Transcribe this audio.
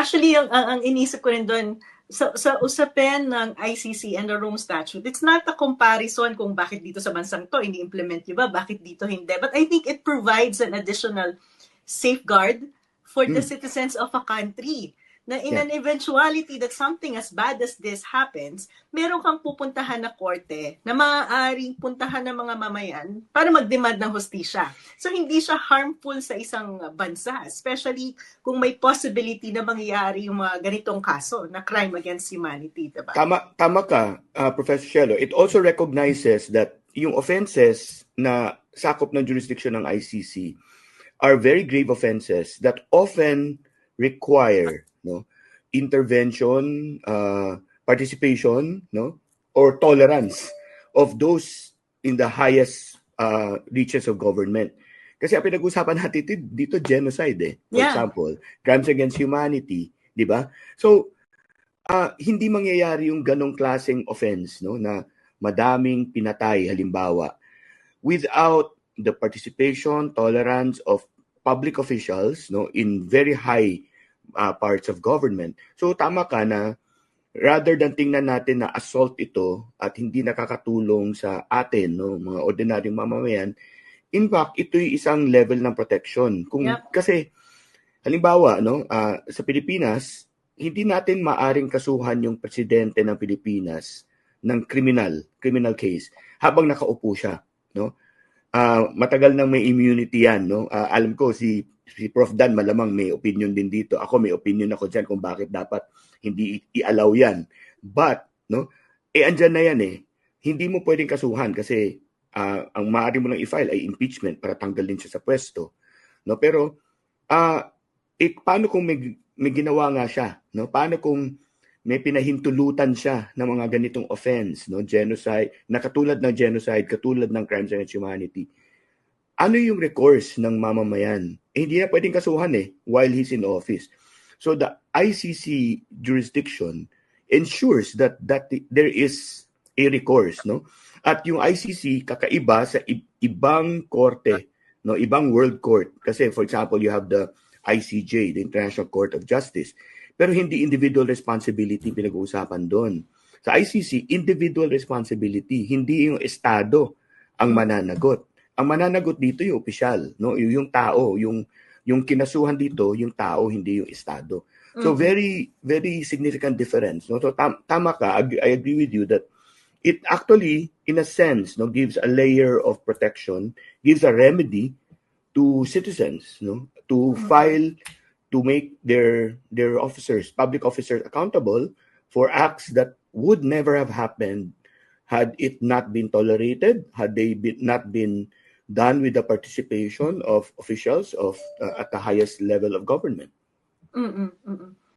Actually, ang inisip ko rin doon, sa usapin ng ICC and the Rome Statute, it's not a comparison kung bakit dito sa bansang to, ini-implement nyo ba, bakit dito hindi. But I think it provides an additional safeguard for the citizens of a country na in an eventuality that something as bad as this happens, meron kang pupuntahan na korte na maaaring puntahan ng mga mamayan para mag-demand ng hustisya. So hindi siya harmful sa isang bansa, especially kung may possibility na mangyayari yung mga ganitong kaso na crime against humanity, diba? Tama ka, Professor Shelo. It also recognizes that yung offenses na sakop ng jurisdiction ng ICC are very grave offenses that often require intervention, participation, or tolerance of those in the highest reaches of government. Kasi ang pinag-usapan natin dito genocide for example, crimes against humanity, di ba? So hindi mangyayari yung ganong klaseng offense na madaming pinatay halimbawa without the participation, tolerance of public officials in very high parts of government. So tama ka na rather than tingnan natin na assault ito at hindi nakakatulong sa atin, mga ordinaryong mamamayan, in fact, ito'y isang level ng protection. Kasi halimbawa, sa Pilipinas, hindi natin maaring kasuhan yung presidente ng Pilipinas ng criminal case habang nakaupo siya, matagal nang may immunity yan, alam ko si Prof. Dan malamang may opinion din dito. Ako may opinion ako diyan kung bakit dapat hindi i-allow yan. But andyan na yan Hindi mo pwedeng kasuhan kasi ang maaari mo lang i-file ay impeachment para tanggalin siya sa pwesto. Pero paano kung may ginawa nga siya? Paano kung may pinahintulutan siya ng mga ganitong offense, genocide, na katulad ng genocide, katulad ng crimes against humanity? Ano yung recourse ng mamamayan? Hindi na pwedeng kasuhan while he's in office. So the ICC jurisdiction ensures that there is a recourse, At yung ICC kakaiba sa ibang korte, ibang world court. Kasi for example, you have the ICJ, the International Court of Justice. Pero hindi individual responsibility pinag-uusapan doon. Sa ICC, individual responsibility, hindi yung estado ang mananagot. Ang mananagot dito yung opisyal, yung tao, yung kinasuhan dito, yung tao, hindi yung estado. So very very significant difference. So tama ka, I agree with you that it actually in a sense gives a layer of protection, gives a remedy to citizens, to file, to make their officers, public officers accountable for acts that would never have happened had it not been tolerated, had they not been done with the participation of officials at the highest level of government.